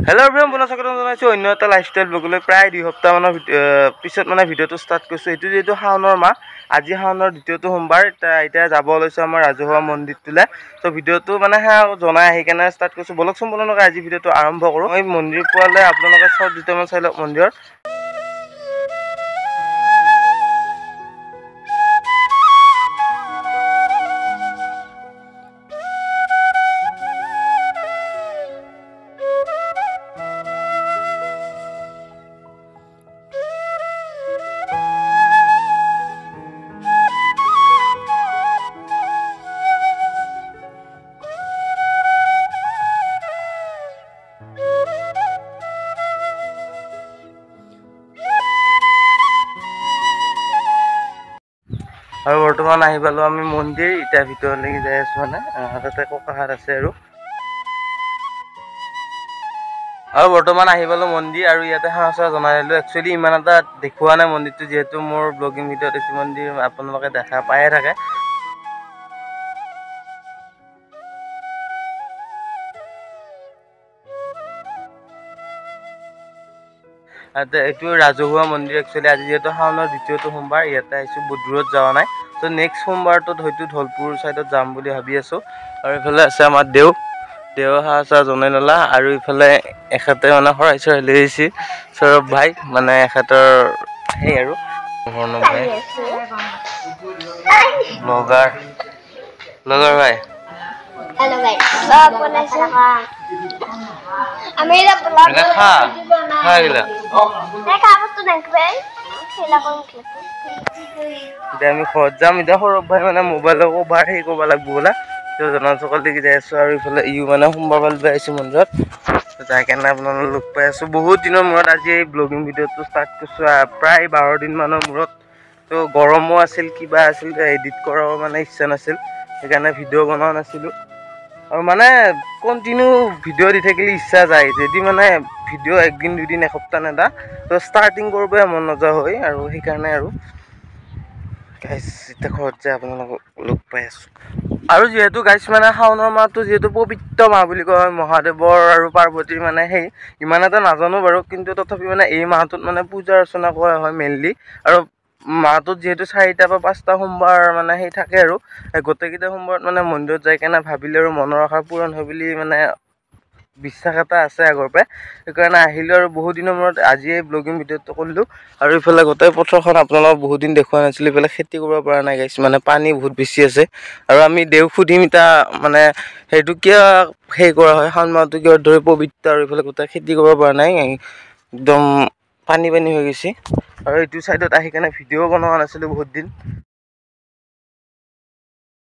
hello everyone पुनः स्वागत जनाइছো অন্য এটা লাইফস্টাইল ব্লগলৈ প্ৰায় 2 সপ্তাহ মানৰ পিছত মানে ভিডিওটো ষ্টাৰ্ট কৰিছো এটো যেটো শাওনৰ মাহ আজি শাওনৰ দ্বিতীয়টো সোমবাৰ এটা যাব লৈছো আমাৰ ৰাজহুৱা মন্দিৰটোলে তো ভিডিওটো মানে জনাই আহি কেনে ষ্টাৰ্ট কৰিছো বলকচোন বলনক আজি ভিডিওটো আৰম্ভ কৰো মই মন্দিৰ পোৱালে আপোনালোকে সব দুটামান চাই লওক মন্দিৰৰ আৰু বৰ্তমান আহি পালো আমি মন্দিৰ ইটা ভিতৰলৈকে যাই আছো মানে তাতে ককাহাত আছে আৰু বৰ্তমান আহি পালো মন্দিৰ আৰু ইয়াতে হাঁচা জনাইলো একচুয়ালি ইমান এটা দেখুৱা নাই মন্দিৰটো যেহেতু মোৰ ব্লগিং ভিডিওত এই মন্দিৰ আপোনালোকে দেখা পায়ে থাকে এইটো ৰাজহুৱা মন্দিৰ একচুয়ালি আজি যেহেতু শাওনৰ দ্বিতীয়টো সোমবাৰ ইয়াতে আইছো বহুত দূৰত যাৱা নাই তো নেক্সট সোমবাৰটোত হয়তো ধলপুৰ সাইডত যাম বুলি ভাবি আছো আৰু ইফালে আছে আমাৰ দেও হাঁচা জনাই ললা আৰু ইফালে এখাতে মানে হৰাইছে লৈছি সৌৰভ ভাই মানে এখাতৰ হেই আৰু হৰ্ণৱ ভাই ব্লগাৰ ভাই हेलो गाइस आप बोले से मेरा ब्लॉग खा गेला मैं खा बस तो देख भाई खेला कौन दे আমি খত যাম ইদা সৌৰভ ভাই মানে মোবাইলৰ কভাৰ হেই কৰবা লাগব বলা তো জনা সকল দেখি যাই আছো আৰু ইফালে ইউ মানে সোমবাৰ বাল আইছো মন্দিৰত যাই কেনে আপোনালোক লগ পাই আছো বহুত দিনৰ মূৰত আজি এই ব্লগিং ভিডিওটো ষ্টাৰ্ট কৰিছো প্ৰায় 12 দিন মানৰ মূৰত তো গৰমো আছিল কিবা আছিল এডিট কৰাও মানে ইচ্ছা নাছিল সেইকাৰণে ভিডিও বনোৱা নাছিলো আৰু মানে কন্টিনিউ ভিডিও দি থাকিলে ইচ্ছা যায় যদি মানে ভিডিও একদিন দুদিন এসপ্তাহ নেদা তো ষ্টাৰ্টিং কৰিব মন নজা হয় আৰু সেইকাৰণে আৰু গাইস এটা খত যে আপোনালোক লগ পাই আছো আৰু যেহেতু গাইস মানে শাওনৰ মাহটো যেহেতু পবিত্ৰ মাহ বুলি কয় মহাদেৱৰ আৰু পাৰ্বতীৰ মানে সেই ইমান এটা নাজানো বাৰু কিন্তু তথাপি মানে এই মাহটোত মানে পূজা অৰ্চনা কৰা হয় মেইনলি আৰু মাহটোত যেহেতু 4টা বা 5টা সোমবাৰ মানে সেই থাকে আৰু গোটেইকেইটা সোমবাৰত মানে মন্দিৰত যাই কেনে ভাবিলে আৰু মনৰ আশা পূৰণ হয় বুলি মানে বিশ্বাস এটা আছে আগৰ পৰা সেইকাৰণে আহিলো আৰু বহুত দিনৰ মূৰত আজি এই ব্লগিং ভিডিওটো কৰিলো আৰু ইফালে গোটেই পথৰখন আপোনালোকক বহুত দিন দেখুৱা নাছিল ইফালে খেতি কৰিব পৰা নাই গাইছ মানে পানী বহুত বেছি আছে আৰু আমি দেও খুদিম ইটা মানে হেতু কিয় হেই কৰা হয় শাওন মাহটো কিয় ধৰি পবিত্ৰ আৰু ইফালে গোটেই খেতি কৰিব পৰা নাই একদম পানী হৈ গৈছে আৰু এইটো সাইডত আহি কেনে ভিডিও বনোৱা নাছিল বহুত দিন